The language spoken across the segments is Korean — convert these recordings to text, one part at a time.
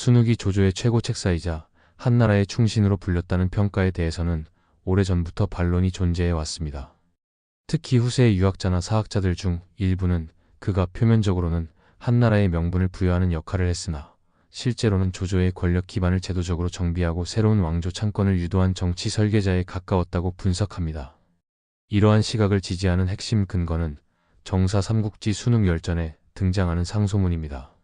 순욱이 조조의 최고 책사이자 한나라의 충신으로 불렸다는 평가에 대해서는 오래전부터 반론이 존재해 왔습니다. 특히 후세의 유학자나 사학자들 중 일부는 그가 표면적으로는 한나라의 명분을 부여하는 역할을 했으나 실제로는 조조의 권력 기반을 제도적으로 정비하고 새로운 왕조 창건을 유도한 정치 설계자에 가까웠다고 분석합니다. 이러한 시각을 지지하는 핵심 근거는 정사 삼국지 순욱열전에 등장하는 상소문입니다.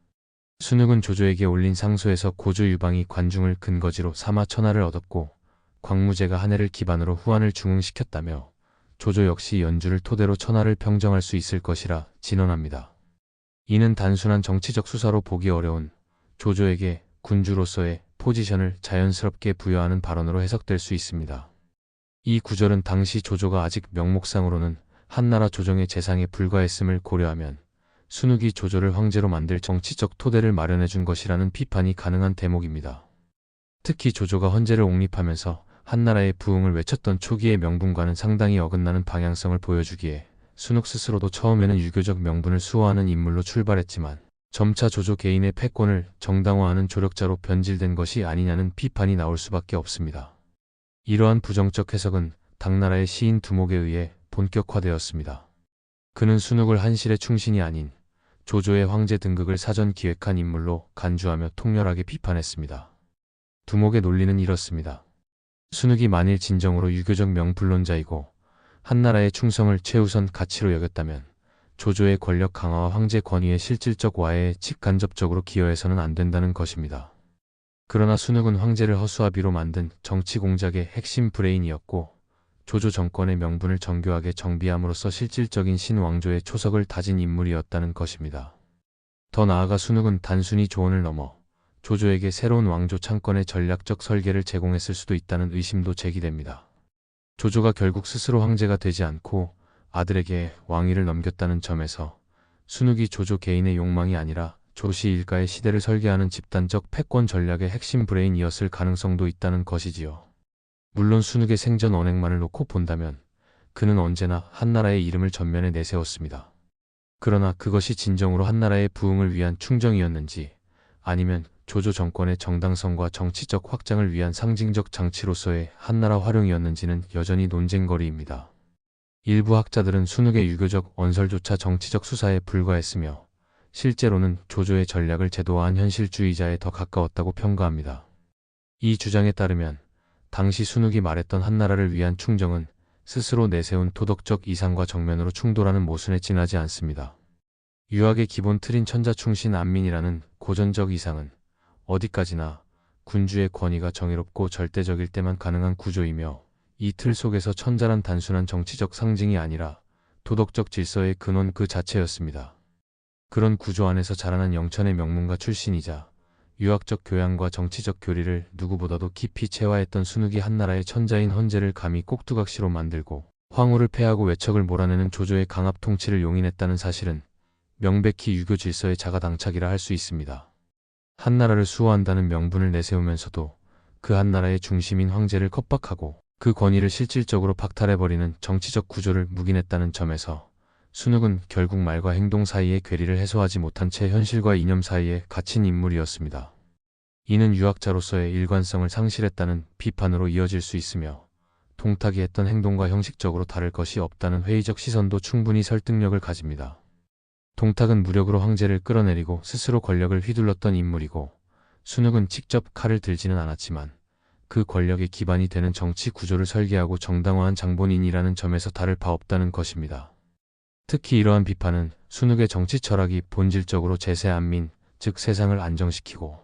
순욱은 조조에게 올린 상소에서 고조 유방이 관중을 근거지로 삼아 천하를 얻었고 광무제가 한해를 기반으로 후한을 중흥시켰다며 조조 역시 연주를 토대로 천하를 평정할 수 있을 것이라 진언합니다. 이는 단순한 정치적 수사로 보기 어려운 조조에게 군주로서의 포지션을 자연스럽게 부여하는 발언으로 해석될 수 있습니다. 이 구절은 당시 조조가 아직 명목상으로는 한나라 조정의 재상에 불과했음을 고려하면 순욱이 조조를 황제로 만들 정치적 토대를 마련해 준 것이라는 비판이 가능한 대목입니다. 특히 조조가 헌제를 옹립하면서 한나라의 부흥을 외쳤던 초기의 명분과는 상당히 어긋나는 방향성을 보여주기에 순욱 스스로도 처음에는 유교적 명분을 수호하는 인물로 출발했지만 점차 조조 개인의 패권을 정당화하는 조력자로 변질된 것이 아니냐는 비판이 나올 수밖에 없습니다. 이러한 부정적 해석은 당나라의 시인 두목에 의해 본격화되었습니다. 그는 순욱을 한실의 충신이 아닌 조조의 황제 등극을 사전 기획한 인물로 간주하며 통렬하게 비판했습니다. 두목의 논리는 이렇습니다. 순욱이 만일 진정으로 유교적 명불론자이고 한나라의 충성을 최우선 가치로 여겼다면 조조의 권력 강화와 황제 권위의 실질적 와해에 직간접적으로 기여해서는 안 된다는 것입니다. 그러나 순욱은 황제를 허수아비로 만든 정치 공작의 핵심 브레인이었고 조조 정권의 명분을 정교하게 정비함으로써 실질적인 신왕조의 초석을 다진 인물이었다는 것입니다. 더 나아가 순욱은 단순히 조언을 넘어 조조에게 새로운 왕조 창건의 전략적 설계를 제공했을 수도 있다는 의심도 제기됩니다. 조조가 결국 스스로 황제가 되지 않고 아들에게 왕위를 넘겼다는 점에서 순욱이 조조 개인의 욕망이 아니라 조씨 일가의 시대를 설계하는 집단적 패권 전략의 핵심 브레인이었을 가능성도 있다는 것이지요. 물론 순욱의 생전 언행만을 놓고 본다면 그는 언제나 한나라의 이름을 전면에 내세웠습니다. 그러나 그것이 진정으로 한나라의 부흥을 위한 충정이었는지 아니면 조조 정권의 정당성과 정치적 확장을 위한 상징적 장치로서의 한나라 활용이었는지는 여전히 논쟁거리입니다. 일부 학자들은 순욱의 유교적 언설조차 정치적 수사에 불과했으며 실제로는 조조의 전략을 제도화한 현실주의자에 더 가까웠다고 평가합니다. 이 주장에 따르면 당시 순욱이 말했던 한나라를 위한 충정은 스스로 내세운 도덕적 이상과 정면으로 충돌하는 모순에 지나지 않습니다. 유학의 기본 틀인 천자충신 안민이라는 고전적 이상은 어디까지나 군주의 권위가 정의롭고 절대적일 때만 가능한 구조이며 이 틀 속에서 천자란 단순한 정치적 상징이 아니라 도덕적 질서의 근원 그 자체였습니다. 그런 구조 안에서 자라난 영천의 명문가 출신이자 유학적 교양과 정치적 교리를 누구보다도 깊이 체화했던 순욱이 한나라의 천자인 헌제를 감히 꼭두각시로 만들고 황후를 폐하고 외척을 몰아내는 조조의 강압 통치를 용인했다는 사실은 명백히 유교 질서의 자가당착이라 할 수 있습니다. 한나라를 수호한다는 명분을 내세우면서도 그 한나라의 중심인 황제를 겁박하고 그 권위를 실질적으로 박탈해버리는 정치적 구조를 묵인했다는 점에서 순욱은 결국 말과 행동 사이의 괴리를 해소하지 못한 채 현실과 이념 사이에 갇힌 인물이었습니다. 이는 유학자로서의 일관성을 상실했다는 비판으로 이어질 수 있으며 동탁이 했던 행동과 형식적으로 다를 것이 없다는 회의적 시선도 충분히 설득력을 가집니다. 동탁은 무력으로 황제를 끌어내리고 스스로 권력을 휘둘렀던 인물이고 순욱은 직접 칼을 들지는 않았지만 그 권력의 기반이 되는 정치 구조를 설계하고 정당화한 장본인이라는 점에서 다를 바 없다는 것입니다. 특히 이러한 비판은 순욱의 정치 철학이 본질적으로 제세안민, 즉 세상을 안정시키고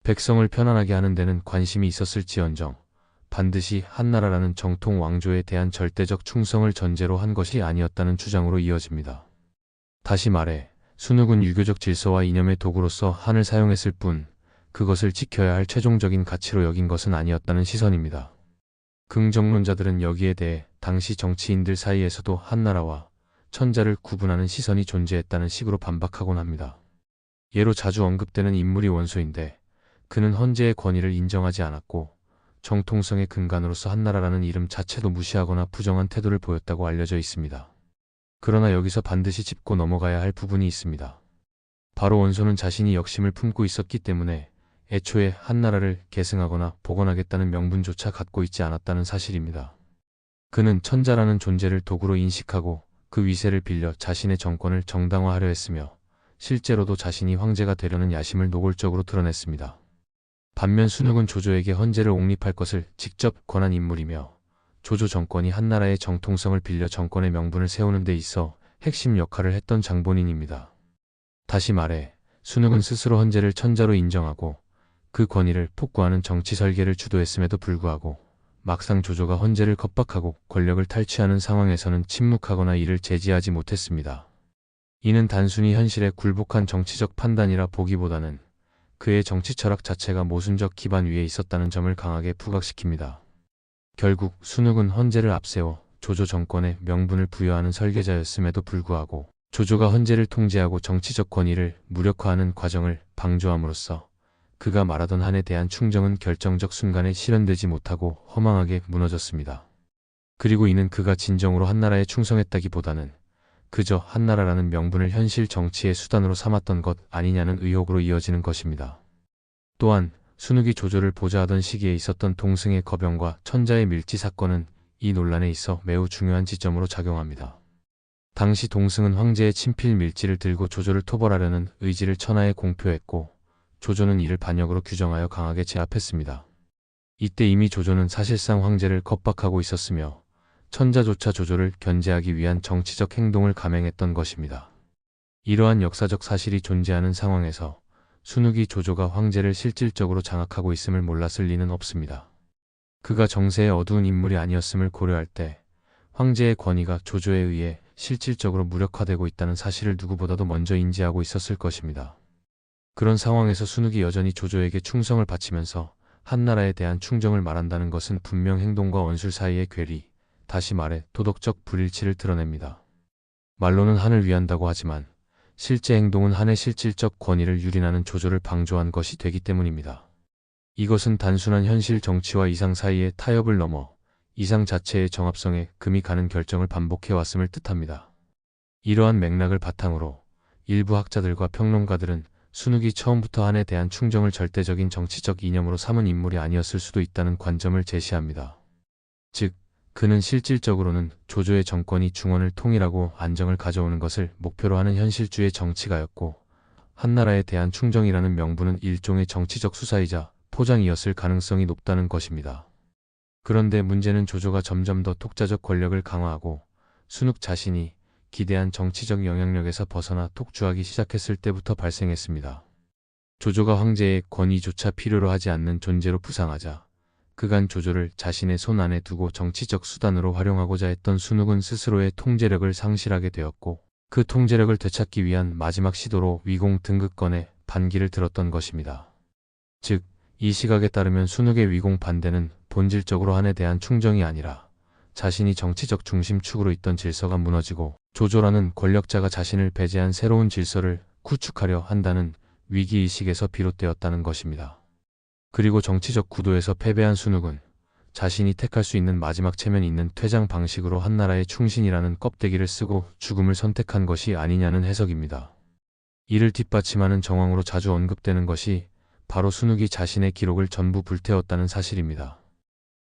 백성을 편안하게 하는 데는 관심이 있었을지언정 반드시 한나라라는 정통 왕조에 대한 절대적 충성을 전제로 한 것이 아니었다는 주장으로 이어집니다. 다시 말해 순욱은 유교적 질서와 이념의 도구로서 한을 사용했을 뿐 그것을 지켜야 할 최종적인 가치로 여긴 것은 아니었다는 시선입니다. 긍정론자들은 여기에 대해 당시 정치인들 사이에서도 한나라와 천자를 구분하는 시선이 존재했다는 식으로 반박하곤 합니다. 예로 자주 언급되는 인물이 원소인데 그는 헌제의 권위를 인정하지 않았고 정통성의 근간으로서 한나라라는 이름 자체도 무시하거나 부정한 태도를 보였다고 알려져 있습니다. 그러나 여기서 반드시 짚고 넘어가야 할 부분이 있습니다. 바로 원소는 자신이 역심을 품고 있었기 때문에 애초에 한나라를 계승하거나 복원하겠다는 명분조차 갖고 있지 않았다는 사실입니다. 그는 천자라는 존재를 도구로 인식하고 그 위세를 빌려 자신의 정권을 정당화하려 했으며 실제로도 자신이 황제가 되려는 야심을 노골적으로 드러냈습니다. 반면 순욱은 조조에게 헌제를 옹립할 것을 직접 권한 인물이며 조조 정권이 한나라의 정통성을 빌려 정권의 명분을 세우는 데 있어 핵심 역할을 했던 장본인입니다. 다시 말해 순욱은 스스로 헌제를 천자로 인정하고 그 권위를 폭구하는 정치 설계를 주도했음에도 불구하고 막상 조조가 헌제를 겁박하고 권력을 탈취하는 상황에서는 침묵하거나 이를 제지하지 못했습니다. 이는 단순히 현실에 굴복한 정치적 판단이라 보기보다는 그의 정치 철학 자체가 모순적 기반 위에 있었다는 점을 강하게 부각시킵니다. 결국 순욱은 헌제를 앞세워 조조 정권에 명분을 부여하는 설계자였음에도 불구하고 조조가 헌제를 통제하고 정치적 권위를 무력화하는 과정을 방조함으로써 그가 말하던 한에 대한 충정은 결정적 순간에 실현되지 못하고 허망하게 무너졌습니다. 그리고 이는 그가 진정으로 한나라에 충성했다기보다는 그저 한나라라는 명분을 현실 정치의 수단으로 삼았던 것 아니냐는 의혹으로 이어지는 것입니다. 또한 순욱이 조조를 보좌하던 시기에 있었던 동승의 거병과 천자의 밀지 사건은 이 논란에 있어 매우 중요한 지점으로 작용합니다. 당시 동승은 황제의 친필 밀지를 들고 조조를 토벌하려는 의지를 천하에 공표했고 조조는 이를 반역으로 규정하여 강하게 제압했습니다. 이때 이미 조조는 사실상 황제를 겁박하고 있었으며 천자조차 조조를 견제하기 위한 정치적 행동을 감행했던 것입니다. 이러한 역사적 사실이 존재하는 상황에서 순욱이 조조가 황제를 실질적으로 장악하고 있음을 몰랐을 리는 없습니다. 그가 정세의 어두운 인물이 아니었음을 고려할 때 황제의 권위가 조조에 의해 실질적으로 무력화되고 있다는 사실을 누구보다도 먼저 인지하고 있었을 것입니다. 그런 상황에서 순욱이 여전히 조조에게 충성을 바치면서 한나라에 대한 충정을 말한다는 것은 분명 행동과 원술 사이의 괴리, 다시 말해 도덕적 불일치를 드러냅니다. 말로는 한을 위한다고 하지만 실제 행동은 한의 실질적 권위를 유린하는 조조를 방조한 것이 되기 때문입니다. 이것은 단순한 현실 정치와 이상 사이의 타협을 넘어 이상 자체의 정합성에 금이 가는 결정을 반복해왔음을 뜻합니다. 이러한 맥락을 바탕으로 일부 학자들과 평론가들은 순욱이 처음부터 한에 대한 충정을 절대적인 정치적 이념으로 삼은 인물이 아니었을 수도 있다는 관점을 제시합니다. 즉, 그는 실질적으로는 조조의 정권이 중원을 통일하고 안정을 가져오는 것을 목표로 하는 현실주의 정치가였고 한나라에 대한 충정이라는 명분은 일종의 정치적 수사이자 포장이었을 가능성이 높다는 것입니다. 그런데 문제는 조조가 점점 더 독자적 권력을 강화하고 순욱 자신이 기대한 정치적 영향력에서 벗어나 독주하기 시작했을 때부터 발생했습니다. 조조가 황제의 권위조차 필요로 하지 않는 존재로 부상하자 그간 조조를 자신의 손 안에 두고 정치적 수단으로 활용하고자 했던 순욱은 스스로의 통제력을 상실하게 되었고 그 통제력을 되찾기 위한 마지막 시도로 위공 등극권에 반기를 들었던 것입니다. 즉, 이 시각에 따르면 순욱의 위공 반대는 본질적으로 한에 대한 충정이 아니라 자신이 정치적 중심축으로 있던 질서가 무너지고 조조라는 권력자가 자신을 배제한 새로운 질서를 구축하려 한다는 위기의식에서 비롯되었다는 것입니다. 그리고 정치적 구도에서 패배한 순욱은 자신이 택할 수 있는 마지막 체면이 있는 퇴장 방식으로 한나라의 충신이라는 껍데기를 쓰고 죽음을 선택한 것이 아니냐는 해석입니다. 이를 뒷받침하는 정황으로 자주 언급되는 것이 바로 순욱이 자신의 기록을 전부 불태웠다는 사실입니다.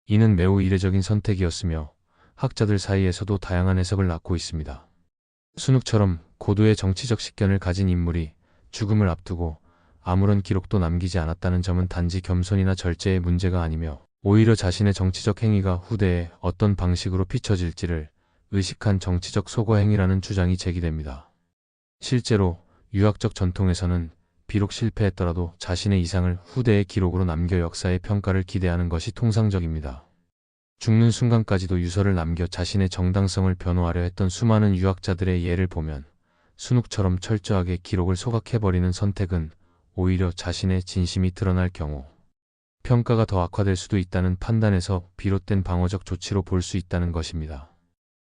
이는 매우 이례적인 선택이었으며 학자들 사이에서도 다양한 해석을 낳고 있습니다. 순욱처럼 고도의 정치적 식견을 가진 인물이 죽음을 앞두고 아무런 기록도 남기지 않았다는 점은 단지 겸손이나 절제의 문제가 아니며 오히려 자신의 정치적 행위가 후대에 어떤 방식으로 비춰질지를 의식한 정치적 소거 행위라는 주장이 제기됩니다. 실제로 유학적 전통에서는 비록 실패했더라도 자신의 이상을 후대의 기록으로 남겨 역사의 평가를 기대하는 것이 통상적입니다. 죽는 순간까지도 유서를 남겨 자신의 정당성을 변호하려 했던 수많은 유학자들의 예를 보면 순욱처럼 철저하게 기록을 소각해버리는 선택은 오히려 자신의 진심이 드러날 경우 평가가 더 악화될 수도 있다는 판단에서 비롯된 방어적 조치로 볼 수 있다는 것입니다.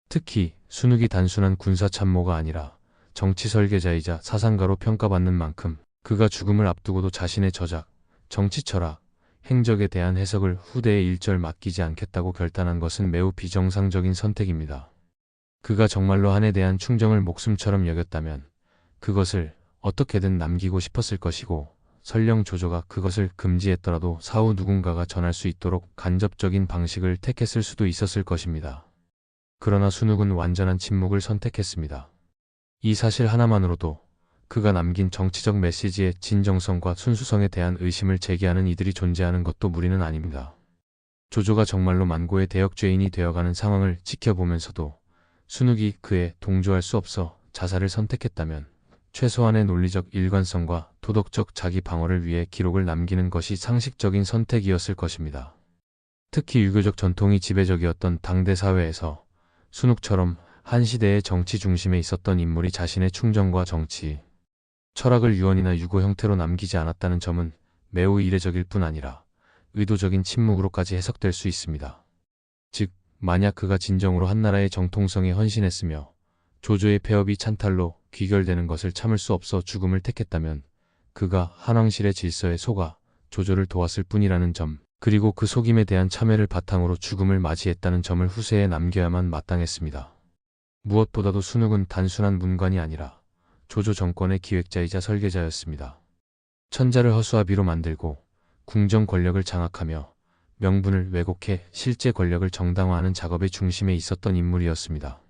특히 순욱이 단순한 군사참모가 아니라 정치 설계자이자 사상가로 평가받는 만큼 그가 죽음을 앞두고도 자신의 저작, 정치 철학, 행적에 대한 해석을 후대에 일절 맡기지 않겠다고 결단한 것은 매우 비정상적인 선택입니다. 그가 정말로 한에 대한 충정을 목숨처럼 여겼다면 그것을 어떻게든 남기고 싶었을 것이고 설령 조조가 그것을 금지했더라도 사후 누군가가 전할 수 있도록 간접적인 방식을 택했을 수도 있었을 것입니다. 그러나 순욱은 완전한 침묵을 선택했습니다. 이 사실 하나만으로도 그가 남긴 정치적 메시지의 진정성과 순수성에 대한 의심을 제기하는 이들이 존재하는 것도 무리는 아닙니다. 조조가 정말로 만고의 대역죄인이 되어가는 상황을 지켜보면서도 순욱이 그에 동조할 수 없어 자살을 선택했다면 최소한의 논리적 일관성과 도덕적 자기 방어를 위해 기록을 남기는 것이 상식적인 선택이었을 것입니다. 특히 유교적 전통이 지배적이었던 당대 사회에서 순욱처럼 한 시대의 정치 중심에 있었던 인물이 자신의 충정과 정치, 철학을 유언이나 유고 형태로 남기지 않았다는 점은 매우 이례적일 뿐 아니라 의도적인 침묵으로까지 해석될 수 있습니다. 즉, 만약 그가 진정으로 한나라의 정통성에 헌신했으며 조조의 폐업이 찬탈로 귀결되는 것을 참을 수 없어 죽음을 택했다면 그가 한왕실의 질서에 속아 조조를 도왔을 뿐이라는 점, 그리고 그 속임에 대한 참회를 바탕으로 죽음을 맞이했다는 점을 후세에 남겨야만 마땅했습니다. 무엇보다도 순욱은 단순한 문관이 아니라 조조 정권의 기획자이자 설계자였습니다. 천자를 허수아비로 만들고 궁정 권력을 장악하며 명분을 왜곡해 실제 권력을 정당화하는 작업의 중심에 있었던 인물이었습니다.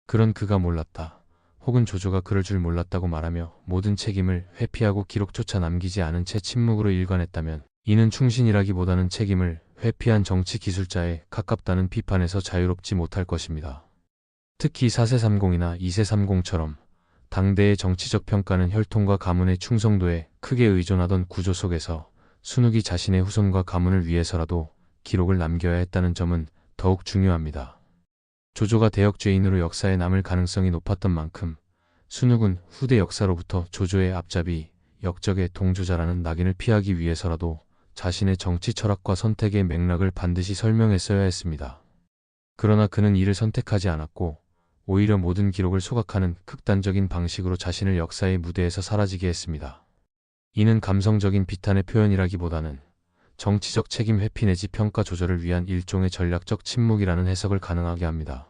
그런 그가 몰랐다, 혹은 조조가 그럴 줄 몰랐다고 말하며 모든 책임을 회피하고 기록조차 남기지 않은 채 침묵으로 일관했다면 이는 충신이라기보다는 책임을 회피한 정치 기술자에 가깝다는 비판에서 자유롭지 못할 것입니다. 특히 4세30이나 2세30처럼 당대의 정치적 평가는 혈통과 가문의 충성도에 크게 의존하던 구조 속에서 순욱이 자신의 후손과 가문을 위해서라도 기록을 남겨야 했다는 점은 더욱 중요합니다. 조조가 대역죄인으로 역사에 남을 가능성이 높았던 만큼 순욱은 후대 역사로부터 조조의 앞잡이, 역적의 동조자라는 낙인을 피하기 위해서라도 자신의 정치 철학과 선택의 맥락을 반드시 설명했어야 했습니다. 그러나 그는 이를 선택하지 않았고 오히려 모든 기록을 소각하는 극단적인 방식으로 자신을 역사의 무대에서 사라지게 했습니다. 이는 감성적인 비탄의 표현이라기보다는 정치적 책임 회피 내지 평가 조절을 위한 일종의 전략적 침묵이라는 해석을 가능하게 합니다.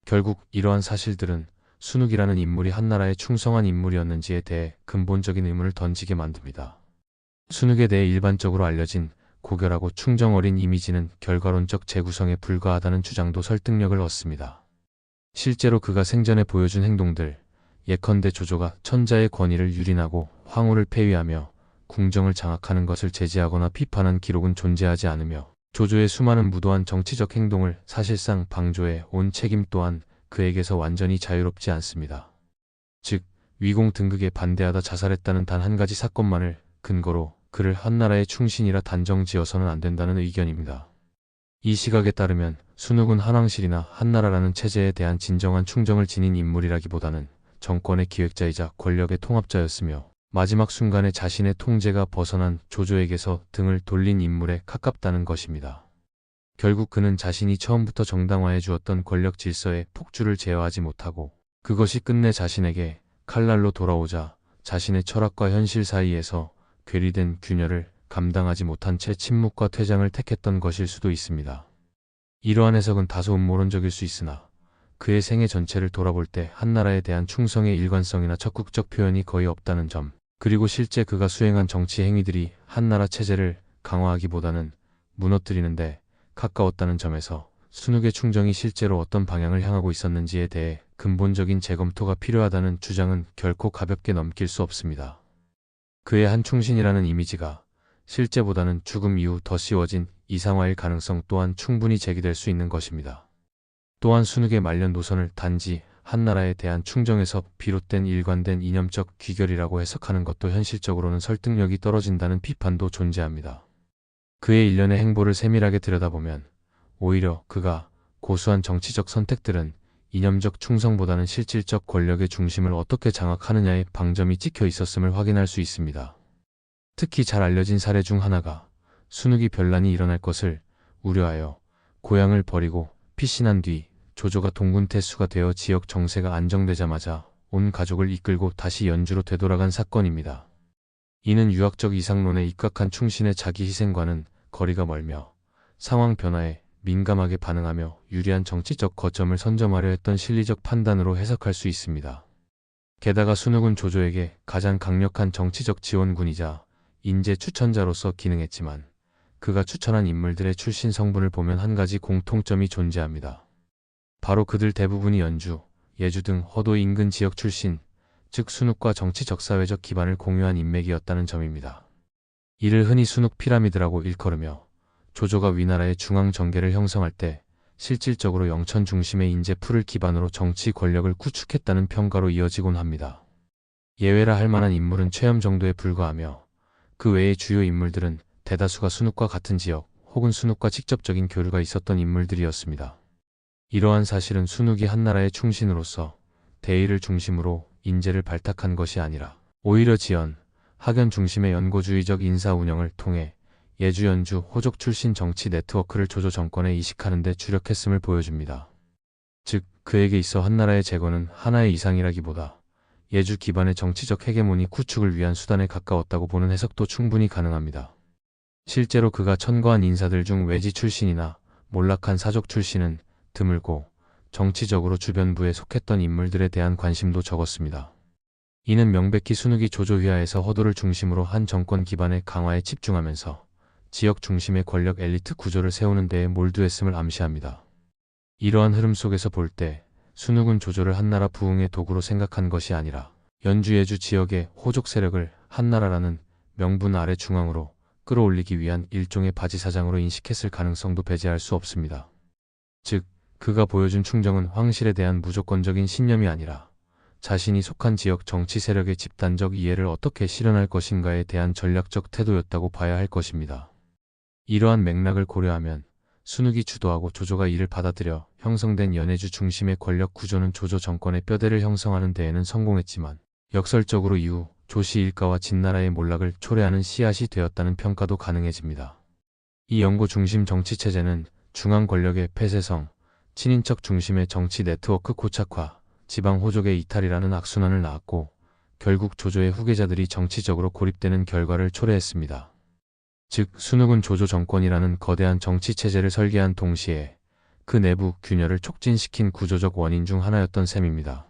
결국 이러한 사실들은 순욱이라는 인물이 한나라에 충성한 인물이었는지에 대해 근본적인 의문을 던지게 만듭니다. 순욱에 대해 일반적으로 알려진 고결하고 충정 어린 이미지는 결과론적 재구성에 불과하다는 주장도 설득력을 얻습니다. 실제로 그가 생전에 보여준 행동들, 예컨대 조조가 천자의 권위를 유린하고 황후를 폐위하며 궁정을 장악하는 것을 제지하거나 비판한 기록은 존재하지 않으며 조조의 수많은 무도한 정치적 행동을 사실상 방조해 온 책임 또한 그에게서 완전히 자유롭지 않습니다. 즉, 위공 등극에 반대하다 자살했다는 단 한 가지 사건만을 근거로 그를 한나라의 충신이라 단정지어서는 안 된다는 의견입니다. 이 시각에 따르면 순욱은 한왕실이나 한나라라는 체제에 대한 진정한 충정을 지닌 인물이라기보다는 정권의 기획자이자 권력의 통합자였으며 마지막 순간에 자신의 통제가 벗어난 조조에게서 등을 돌린 인물에 가깝다는 것입니다. 결국 그는 자신이 처음부터 정당화해 주었던 권력 질서의 폭주를 제어하지 못하고 그것이 끝내 자신에게 칼날로 돌아오자 자신의 철학과 현실 사이에서 괴리된 균열을 감당하지 못한 채 침묵과 퇴장을 택했던 것일 수도 있습니다. 이러한 해석은 다소 음모론적일 수 있으나 그의 생애 전체를 돌아볼 때 한나라에 대한 충성의 일관성이나 적극적 표현이 거의 없다는 점, 그리고 실제 그가 수행한 정치 행위들이 한나라 체제를 강화하기보다는 무너뜨리는데 가까웠다는 점에서 순욱의 충정이 실제로 어떤 방향을 향하고 있었는지에 대해 근본적인 재검토가 필요하다는 주장은 결코 가볍게 넘길 수 없습니다. 그의 한 충신이라는 이미지가 실제보다는 죽음 이후 더 씌워진 이상화일 가능성 또한 충분히 제기될 수 있는 것입니다. 또한 순욱의 말년 노선을 단지 한나라에 대한 충정에서 비롯된 일관된 이념적 귀결이라고 해석하는 것도 현실적으로는 설득력이 떨어진다는 비판도 존재합니다. 그의 일련의 행보를 세밀하게 들여다보면 오히려 그가 고수한 정치적 선택들은 이념적 충성보다는 실질적 권력의 중심을 어떻게 장악하느냐에 방점이 찍혀 있었음을 확인할 수 있습니다. 특히 잘 알려진 사례 중 하나가 순욱이 변란이 일어날 것을 우려하여 고향을 버리고 피신한 뒤 조조가 동군태수가 되어 지역 정세가 안정되자마자 온 가족을 이끌고 다시 연주로 되돌아간 사건입니다. 이는 유학적 이상론에 입각한 충신의 자기 희생과는 거리가 멀며 상황 변화에 민감하게 반응하며 유리한 정치적 거점을 선점하려 했던 실리적 판단으로 해석할 수 있습니다. 게다가 순욱은 조조에게 가장 강력한 정치적 지원군이자 인재 추천자로서 기능했지만 그가 추천한 인물들의 출신 성분을 보면 한 가지 공통점이 존재합니다. 바로 그들 대부분이 연주, 예주 등 허도 인근 지역 출신, 즉 순욱과 정치적 사회적 기반을 공유한 인맥이었다는 점입니다. 이를 흔히 순욱 피라미드라고 일컬으며 조조가 위나라의 중앙 정계를 형성할 때 실질적으로 영천 중심의 인재풀을 기반으로 정치 권력을 구축했다는 평가로 이어지곤 합니다. 예외라 할 만한 인물은 최염 정도에 불과하며 그 외의 주요 인물들은 대다수가 순욱과 같은 지역 혹은 순욱과 직접적인 교류가 있었던 인물들이었습니다. 이러한 사실은 순욱이 한나라의 충신으로서 대의를 중심으로 인재를 발탁한 것이 아니라 오히려 지연, 학연 중심의 연고주의적 인사 운영을 통해 예주 연주 호족 출신 정치 네트워크를 조조 정권에 이식하는 데 주력했음을 보여줍니다. 즉 그에게 있어 한나라의 재건은 하나의 이상이라기보다 예주 기반의 정치적 헤게모니 구축을 위한 수단에 가까웠다고 보는 해석도 충분히 가능합니다. 실제로 그가 천거한 인사들 중 외지 출신이나 몰락한 사족 출신은 드물고 정치적으로 주변부에 속했던 인물들에 대한 관심도 적었습니다. 이는 명백히 순욱이 조조 휘하에서 허도를 중심으로 한 정권 기반의 강화에 집중하면서 지역 중심의 권력 엘리트 구조를 세우는 데에 몰두했음을 암시합니다. 이러한 흐름 속에서 볼 때 순욱은 조조를 한나라 부흥의 도구로 생각한 것이 아니라 연주 예주 지역의 호족 세력을 한나라라는 명분 아래 중앙으로 끌어올리기 위한 일종의 바지사장으로 인식했을 가능성도 배제할 수 없습니다. 즉 그가 보여준 충정은 황실에 대한 무조건적인 신념이 아니라 자신이 속한 지역 정치 세력의 집단적 이해를 어떻게 실현할 것인가에 대한 전략적 태도였다고 봐야 할 것입니다. 이러한 맥락을 고려하면 순욱이 주도하고 조조가 이를 받아들여 형성된 연해주 중심의 권력 구조는 조조 정권의 뼈대를 형성하는 데에는 성공했지만 역설적으로 이후 조씨 일가와 진나라의 몰락을 초래하는 씨앗이 되었다는 평가도 가능해집니다. 이 연고 중심 정치체제는 중앙 권력의 폐쇄성, 친인척 중심의 정치 네트워크 고착화, 지방 호족의 이탈이라는 악순환을 낳았고 결국 조조의 후계자들이 정치적으로 고립되는 결과를 초래했습니다. 즉 순욱은 조조 정권이라는 거대한 정치체제를 설계한 동시에 그 내부 균열을 촉진시킨 구조적 원인 중 하나였던 셈입니다.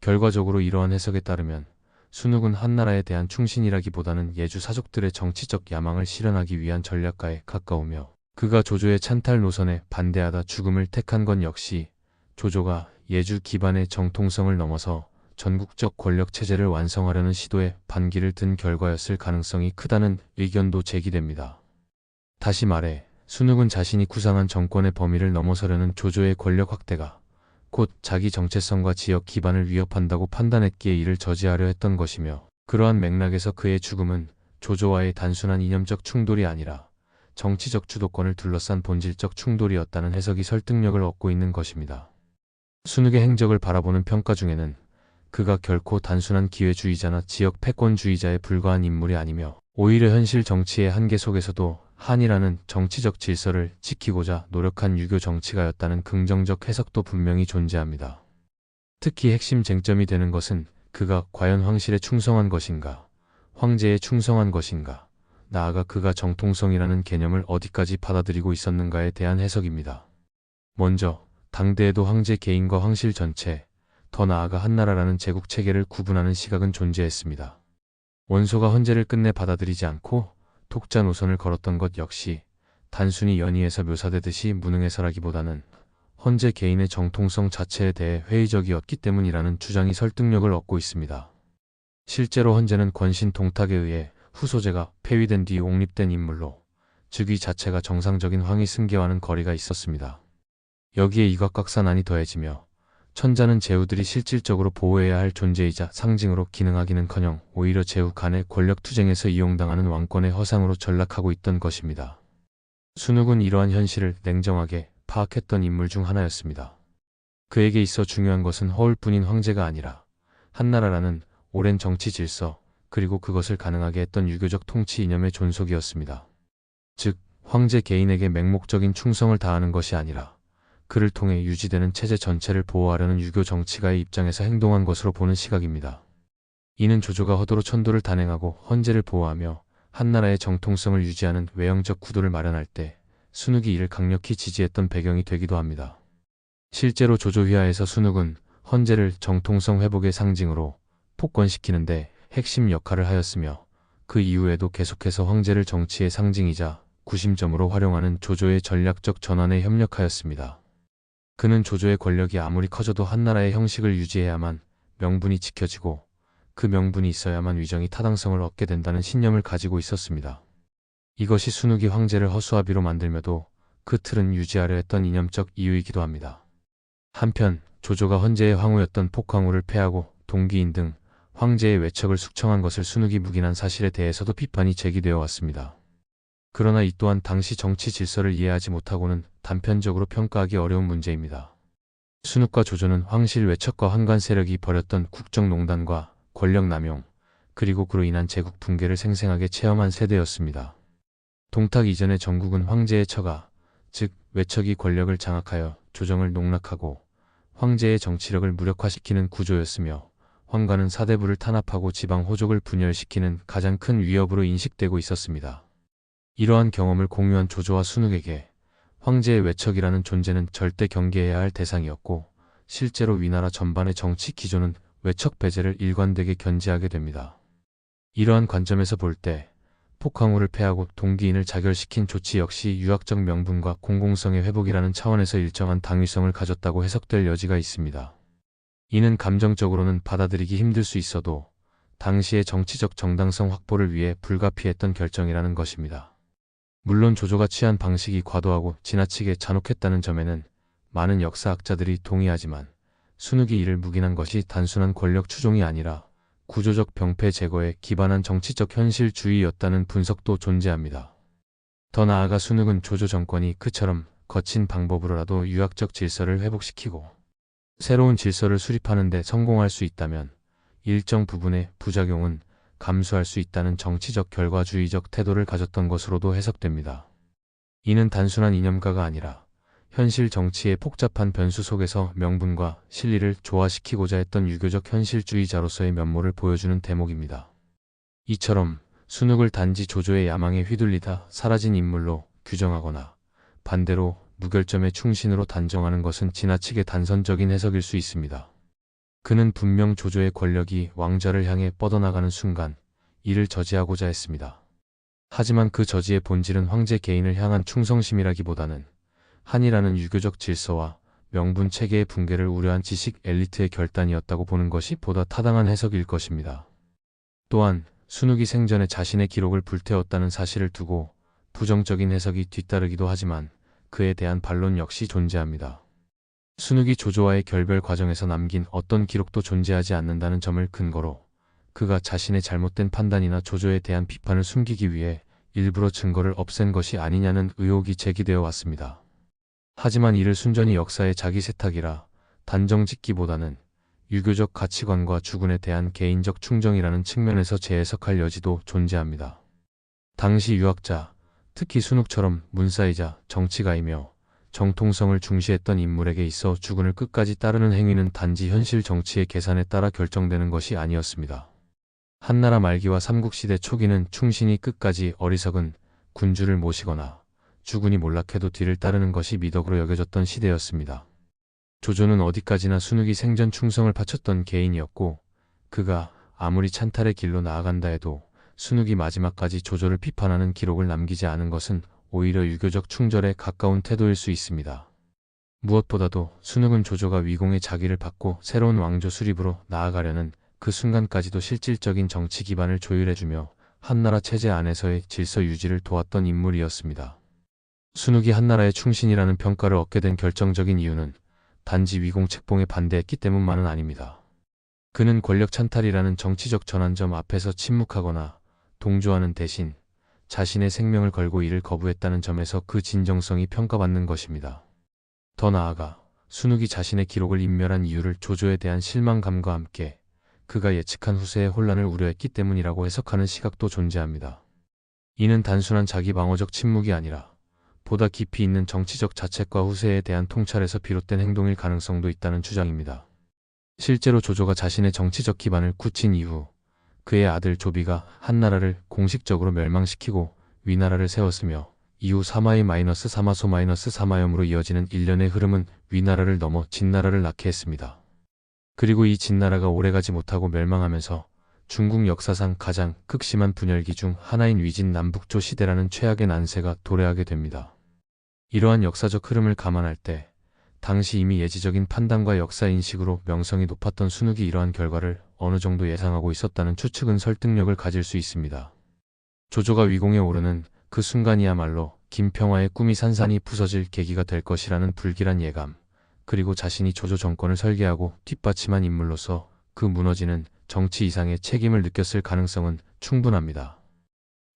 결과적으로 이러한 해석에 따르면 순욱은 한나라에 대한 충신이라기보다는 예주 사족들의 정치적 야망을 실현하기 위한 전략가에 가까우며 그가 조조의 찬탈 노선에 반대하다 죽음을 택한 건 역시 조조가 예주 기반의 정통성을 넘어서 전국적 권력체제를 완성하려는 시도에 반기를 든 결과였을 가능성이 크다는 의견도 제기됩니다. 다시 말해 순욱은 자신이 구상한 정권의 범위를 넘어서려는 조조의 권력 확대가 곧 자기 정체성과 지역 기반을 위협한다고 판단했기에 이를 저지하려 했던 것이며 그러한 맥락에서 그의 죽음은 조조와의 단순한 이념적 충돌이 아니라 정치적 주도권을 둘러싼 본질적 충돌이었다는 해석이 설득력을 얻고 있는 것입니다. 순욱의 행적을 바라보는 평가 중에는 그가 결코 단순한 기회주의자나 지역 패권주의자에 불과한 인물이 아니며 오히려 현실 정치의 한계 속에서도 한이라는 정치적 질서를 지키고자 노력한 유교 정치가였다는 긍정적 해석도 분명히 존재합니다. 특히 핵심 쟁점이 되는 것은 그가 과연 황실에 충성한 것인가, 황제에 충성한 것인가, 나아가 그가 정통성이라는 개념을 어디까지 받아들이고 있었는가에 대한 해석입니다. 먼저 당대에도 황제 개인과 황실 전체, 더 나아가 한나라라는 제국체계를 구분하는 시각은 존재했습니다. 원소가 헌재를 끝내 받아들이지 않고 독자 노선을 걸었던 것 역시 단순히 연의에서 묘사되듯이 무능해서라기보다는 헌재 개인의 정통성 자체에 대해 회의적이었기 때문이라는 주장이 설득력을 얻고 있습니다. 실제로 헌재는 권신 동탁에 의해 후소제가 폐위된 뒤 옹립된 인물로 즉위 자체가 정상적인 황위 승계와는 거리가 있었습니다. 여기에 이각각산안이 더해지며 천자는 제후들이 실질적으로 보호해야 할 존재이자 상징으로 기능하기는커녕 오히려 제후 간의 권력 투쟁에서 이용당하는 왕권의 허상으로 전락하고 있던 것입니다. 순욱은 이러한 현실을 냉정하게 파악했던 인물 중 하나였습니다. 그에게 있어 중요한 것은 허울뿐인 황제가 아니라 한나라라는 오랜 정치 질서 그리고 그것을 가능하게 했던 유교적 통치 이념의 존속이었습니다. 즉 황제 개인에게 맹목적인 충성을 다하는 것이 아니라 그를 통해 유지되는 체제 전체를 보호하려는 유교 정치가의 입장에서 행동한 것으로 보는 시각입니다. 이는 조조가 허도로 천도를 단행하고 헌재를 보호하며 한나라의 정통성을 유지하는 외형적 구도를 마련할 때 순욱이 이를 강력히 지지했던 배경이 되기도 합니다. 실제로 조조 휘하에서 순욱은 헌재를 정통성 회복의 상징으로 폭권시키는데 핵심 역할을 하였으며 그 이후에도 계속해서 황제를 정치의 상징이자 구심점으로 활용하는 조조의 전략적 전환에 협력하였습니다. 그는 조조의 권력이 아무리 커져도 한나라의 형식을 유지해야만 명분이 지켜지고 그 명분이 있어야만 위정이 타당성을 얻게 된다는 신념을 가지고 있었습니다. 이것이 순욱이 황제를 허수아비로 만들며도 그 틀은 유지하려 했던 이념적 이유이기도 합니다. 한편 조조가 헌제의 황후였던 폭황후를 패하고 동기인 등 황제의 외척을 숙청한 것을 순욱이 묵인한 사실에 대해서도 비판이 제기되어 왔습니다. 그러나 이 또한 당시 정치 질서를 이해하지 못하고는 단편적으로 평가하기 어려운 문제입니다. 순욱과 조조는 황실 외척과 환관 세력이 벌였던 국정농단과 권력 남용, 그리고 그로 인한 제국 붕괴를 생생하게 체험한 세대였습니다. 동탁 이전의 전국은 황제의 처가, 즉 외척이 권력을 장악하여 조정을 농락하고 황제의 정치력을 무력화시키는 구조였으며 환관은 사대부를 탄압하고 지방 호족을 분열시키는 가장 큰 위협으로 인식되고 있었습니다. 이러한 경험을 공유한 조조와 순욱에게 황제의 외척이라는 존재는 절대 경계해야 할 대상이었고 실제로 위나라 전반의 정치 기조는 외척 배제를 일관되게 견지하게 됩니다. 이러한 관점에서 볼 때 폭황후를 패하고 동기인을 자결시킨 조치 역시 유학적 명분과 공공성의 회복이라는 차원에서 일정한 당위성을 가졌다고 해석될 여지가 있습니다. 이는 감정적으로는 받아들이기 힘들 수 있어도 당시의 정치적 정당성 확보를 위해 불가피했던 결정이라는 것입니다. 물론 조조가 취한 방식이 과도하고 지나치게 잔혹했다는 점에는 많은 역사학자들이 동의하지만 순욱이 이를 묵인한 것이 단순한 권력 추종이 아니라 구조적 병폐 제거에 기반한 정치적 현실주의였다는 분석도 존재합니다. 더 나아가 순욱은 조조 정권이 그처럼 거친 방법으로라도 유학적 질서를 회복시키고 새로운 질서를 수립하는 데 성공할 수 있다면 일정 부분의 부작용은 감수할 수 있다는 정치적 결과주의적 태도를 가졌던 것으로도 해석됩니다. 이는 단순한 이념가가 아니라 현실 정치의 복잡한 변수 속에서 명분과 실리를 조화시키고자 했던 유교적 현실주의자로서의 면모를 보여주는 대목입니다. 이처럼 순욱을 단지 조조의 야망에 휘둘리다 사라진 인물로 규정하거나 반대로 무결점의 충신으로 단정하는 것은 지나치게 단선적인 해석일 수 있습니다. 그는 분명 조조의 권력이 왕좌를 향해 뻗어나가는 순간 이를 저지하고자 했습니다. 하지만 그 저지의 본질은 황제 개인을 향한 충성심이라기보다는 한이라는 유교적 질서와 명분 체계의 붕괴를 우려한 지식 엘리트의 결단이었다고 보는 것이 보다 타당한 해석일 것입니다. 또한 순욱이 생전에 자신의 기록을 불태웠다는 사실을 두고 부정적인 해석이 뒤따르기도 하지만 그에 대한 반론 역시 존재합니다. 순욱이 조조와의 결별 과정에서 남긴 어떤 기록도 존재하지 않는다는 점을 근거로 그가 자신의 잘못된 판단이나 조조에 대한 비판을 숨기기 위해 일부러 증거를 없앤 것이 아니냐는 의혹이 제기되어 왔습니다. 하지만 이를 순전히 역사의 자기 세탁이라 단정 짓기보다는 유교적 가치관과 주군에 대한 개인적 충정이라는 측면에서 재해석할 여지도 존재합니다. 당시 유학자, 특히 순욱처럼 문사이자 정치가이며 정통성을 중시했던 인물에게 있어 주군을 끝까지 따르는 행위는 단지 현실 정치의 계산에 따라 결정되는 것이 아니었습니다. 한나라 말기와 삼국시대 초기는 충신이 끝까지 어리석은 군주를 모시거나 주군이 몰락해도 뒤를 따르는 것이 미덕으로 여겨졌던 시대였습니다. 조조는 어디까지나 순욱이 생전 충성을 바쳤던 개인이었고 그가 아무리 찬탈의 길로 나아간다 해도 순욱이 마지막까지 조조를 비판하는 기록을 남기지 않은 것은 오히려 유교적 충절에 가까운 태도일 수 있습니다. 무엇보다도 순욱은 조조가 위공의 자기를 받고 새로운 왕조 수립으로 나아가려는 그 순간까지도 실질적인 정치 기반을 조율해주며 한나라 체제 안에서의 질서 유지를 도왔던 인물이었습니다. 순욱이 한나라의 충신이라는 평가를 얻게 된 결정적인 이유는 단지 위공 책봉에 반대했기 때문만은 아닙니다. 그는 권력 찬탈이라는 정치적 전환점 앞에서 침묵하거나 동조하는 대신 자신의 생명을 걸고 이를 거부했다는 점에서 그 진정성이 평가받는 것입니다. 더 나아가 순욱이 자신의 기록을 인멸한 이유를 조조에 대한 실망감과 함께 그가 예측한 후세의 혼란을 우려했기 때문이라고 해석하는 시각도 존재합니다. 이는 단순한 자기 방어적 침묵이 아니라 보다 깊이 있는 정치적 자책과 후세에 대한 통찰에서 비롯된 행동일 가능성도 있다는 주장입니다. 실제로 조조가 자신의 정치적 기반을 굳힌 이후 그의 아들 조비가 한나라를 공식적으로 멸망시키고 위나라를 세웠으며 이후 사마이-사마소-사마염으로 이어지는 일련의 흐름은 위나라를 넘어 진나라를 낳게 했습니다. 그리고 이 진나라가 오래가지 못하고 멸망하면서 중국 역사상 가장 극심한 분열기 중 하나인 위진 남북조 시대라는 최악의 난세가 도래하게 됩니다. 이러한 역사적 흐름을 감안할 때 당시 이미 예지적인 판단과 역사 인식으로 명성이 높았던 순욱이 이러한 결과를 어느 정도 예상하고 있었다는 추측은 설득력을 가질 수 있습니다. 조조가 위공에 오르는 그 순간이야말로 김평화의 꿈이 산산이 부서질 계기가 될 것이라는 불길한 예감, 그리고 자신이 조조 정권을 설계하고 뒷받침한 인물로서 그 무너지는 정치 이상의 책임을 느꼈을 가능성은 충분합니다.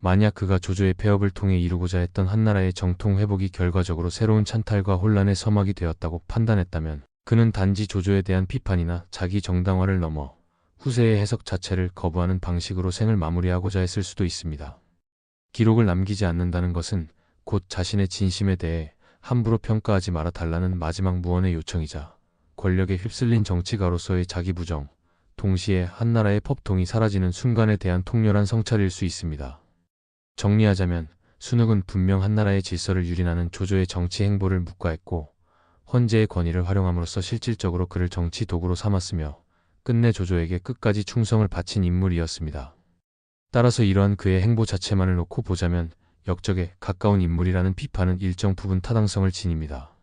만약 그가 조조의 폐업을 통해 이루고자 했던 한나라의 정통 회복이 결과적으로 새로운 찬탈과 혼란의 서막이 되었다고 판단했다면 그는 단지 조조에 대한 비판이나 자기 정당화를 넘어 후세의 해석 자체를 거부하는 방식으로 생을 마무리하고자 했을 수도 있습니다. 기록을 남기지 않는다는 것은 곧 자신의 진심에 대해 함부로 평가하지 말아 달라는 마지막 무언의 요청이자 권력에 휩쓸린 정치가로서의 자기 부정, 동시에 한나라의 법통이 사라지는 순간에 대한 통렬한 성찰일 수 있습니다. 정리하자면 순욱은 분명 한나라의 질서를 유린하는 조조의 정치 행보를 묵과했고 헌재의 권위를 활용함으로써 실질적으로 그를 정치 도구로 삼았으며 끝내 조조에게 끝까지 충성을 바친 인물이었습니다. 따라서 이러한 그의 행보 자체만을 놓고 보자면 역적에 가까운 인물이라는 비판은 일정 부분 타당성을 지닙니다.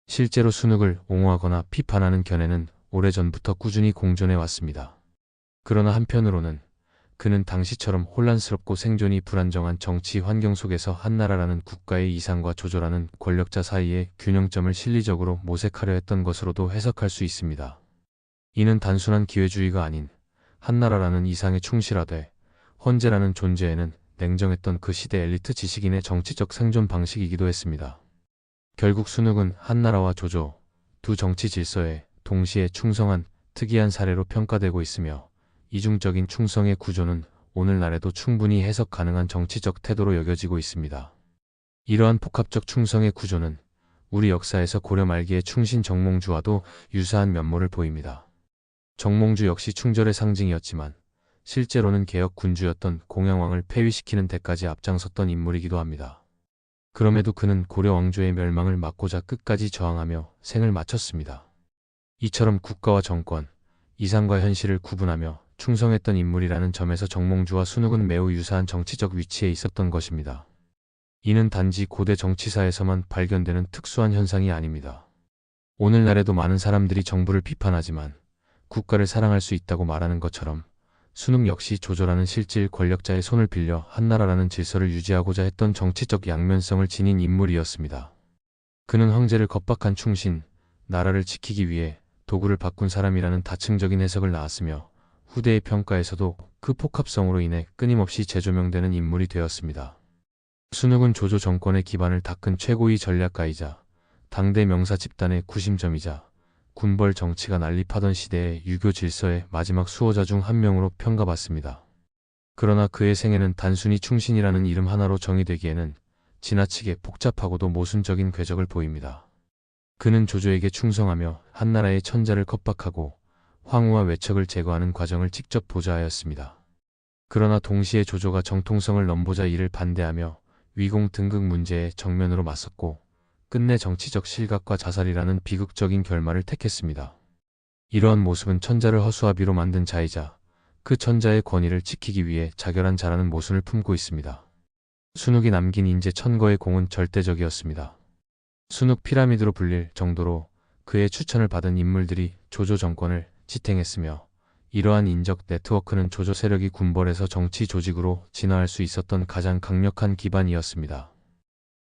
실제로 순욱을 옹호하거나 비판하는 견해는 오래전부터 꾸준히 공존해 왔습니다. 그러나 한편으로는 그는 당시처럼 혼란스럽고 생존이 불안정한 정치 환경 속에서 한나라라는 국가의 이상과 조조라는 권력자 사이의 균형점을 실리적으로 모색하려 했던 것으로도 해석할 수 있습니다. 이는 단순한 기회주의가 아닌 한나라라는 이상에 충실하되 헌재라는 존재에는 냉정했던 그 시대 엘리트 지식인의 정치적 생존 방식이기도 했습니다. 결국 순욱은 한나라와 조조, 두 정치 질서에 동시에 충성한 특이한 사례로 평가되고 있으며 이중적인 충성의 구조는 오늘날에도 충분히 해석 가능한 정치적 태도로 여겨지고 있습니다. 이러한 복합적 충성의 구조는 우리 역사에서 고려 말기의 충신 정몽주와도 유사한 면모를 보입니다. 정몽주 역시 충절의 상징이었지만 실제로는 개혁 군주였던 공양왕을 폐위시키는 데까지 앞장섰던 인물이기도 합니다. 그럼에도 그는 고려 왕조의 멸망을 막고자 끝까지 저항하며 생을 마쳤습니다. 이처럼 국가와 정권, 이상과 현실을 구분하며 충성했던 인물이라는 점에서 정몽주와 순욱은 매우 유사한 정치적 위치에 있었던 것입니다. 이는 단지 고대 정치사에서만 발견되는 특수한 현상이 아닙니다. 오늘날에도 많은 사람들이 정부를 비판하지만 국가를 사랑할 수 있다고 말하는 것처럼 순욱 역시 조조라는 실질 권력자의 손을 빌려 한나라라는 질서를 유지하고자 했던 정치적 양면성을 지닌 인물이었습니다. 그는 황제를 겁박한 충신, 나라를 지키기 위해 도구를 바꾼 사람이라는 다층적인 해석을 낳았으며 후대의 평가에서도 그 폭합성으로 인해 끊임없이 재조명되는 인물이 되었습니다. 순욱은 조조 정권의 기반을 닦은 최고의 전략가이자 당대 명사 집단의 구심점이자 군벌 정치가 난립하던 시대의 유교 질서의 마지막 수호자 중 한 명으로 평가받습니다. 그러나 그의 생애는 단순히 충신이라는 이름 하나로 정의되기에는 지나치게 복잡하고도 모순적인 궤적을 보입니다. 그는 조조에게 충성하며 한나라의 천자를 겁박하고 황후와 외척을 제거하는 과정을 직접 보좌하였습니다. 그러나 동시에 조조가 정통성을 넘보자 이를 반대하며 위공 등극 문제에 정면으로 맞섰고 끝내 정치적 실각과 자살이라는 비극적인 결말을 택했습니다. 이러한 모습은 천자를 허수아비로 만든 자이자 그 천자의 권위를 지키기 위해 자결한 자라는 모순을 품고 있습니다. 순욱이 남긴 인재 천거의 공은 절대적이었습니다. 순욱 피라미드로 불릴 정도로 그의 추천을 받은 인물들이 조조 정권을 지탱했으며 이러한 인적 네트워크는 조조 세력이 군벌에서 정치 조직으로 진화할 수 있었던 가장 강력한 기반이었습니다.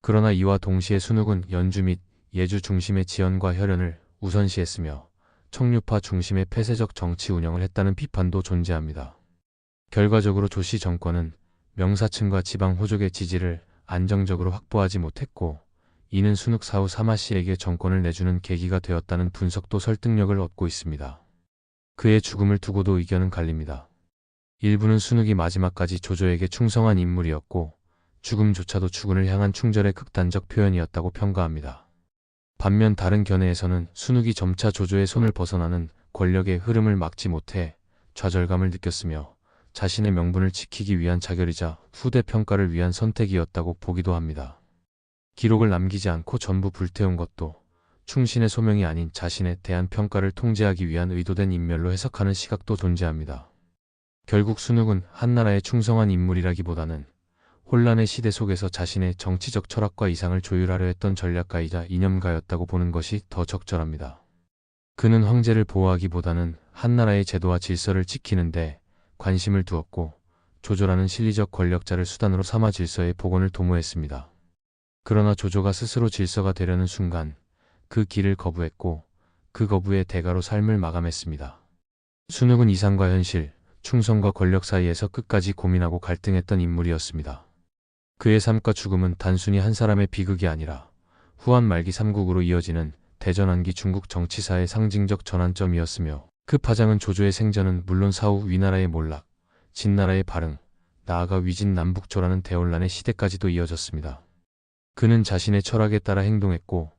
그러나 이와 동시에 순욱은 연주 및 예주 중심의 지연과 혈연을 우선시했으며 청류파 중심의 폐쇄적 정치 운영을 했다는 비판도 존재합니다. 결과적으로 조씨 정권은 명사층과 지방 호족의 지지를 안정적으로 확보하지 못했고 이는 순욱 사후 사마씨에게 정권을 내주는 계기가 되었다는 분석도 설득력을 얻고 있습니다. 그의 죽음을 두고도 의견은 갈립니다. 일부는 순욱이 마지막까지 조조에게 충성한 인물이었고 죽음조차도 주군을 향한 충절의 극단적 표현이었다고 평가합니다. 반면 다른 견해에서는 순욱이 점차 조조의 손을 벗어나는 권력의 흐름을 막지 못해 좌절감을 느꼈으며 자신의 명분을 지키기 위한 자결이자 후대 평가를 위한 선택이었다고 보기도 합니다. 기록을 남기지 않고 전부 불태운 것도 충신의 소명이 아닌 자신에 대한 평가를 통제하기 위한 의도된 인멸로 해석하는 시각도 존재합니다. 결국 순욱은 한나라에 충성한 인물이라기보다는 혼란의 시대 속에서 자신의 정치적 철학과 이상을 조율하려 했던 전략가이자 이념가였다고 보는 것이 더 적절합니다. 그는 황제를 보호하기보다는 한나라의 제도와 질서를 지키는데 관심을 두었고 조조라는 실리적 권력자를 수단으로 삼아 질서의 복원을 도모했습니다. 그러나 조조가 스스로 질서가 되려는 순간 그 길을 거부했고 그 거부의 대가로 삶을 마감했습니다. 순욱은 이상과 현실, 충성과 권력 사이에서 끝까지 고민하고 갈등했던 인물이었습니다. 그의 삶과 죽음은 단순히 한 사람의 비극이 아니라 후한 말기 삼국으로 이어지는 대전환기 중국 정치사의 상징적 전환점이었으며 그 파장은 조조의 생전은 물론 사후 위나라의 몰락, 진나라의 발흥, 나아가 위진 남북조라는 대혼란의 시대까지도 이어졌습니다. 그는 자신의 철학에 따라 행동했고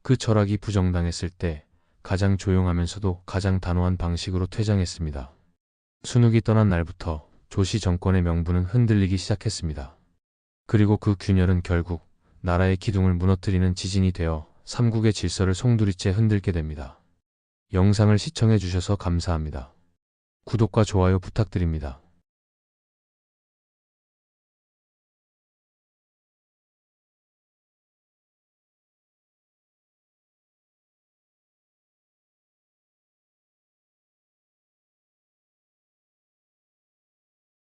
그 철학이 부정당했을 때 가장 조용하면서도 가장 단호한 방식으로 퇴장했습니다. 순욱이 떠난 날부터 조씨 정권의 명분은 흔들리기 시작했습니다. 그리고 그 균열은 결국 나라의 기둥을 무너뜨리는 지진이 되어 삼국의 질서를 송두리째 흔들게 됩니다. 영상을 시청해 주셔서 감사합니다. 구독과 좋아요 부탁드립니다.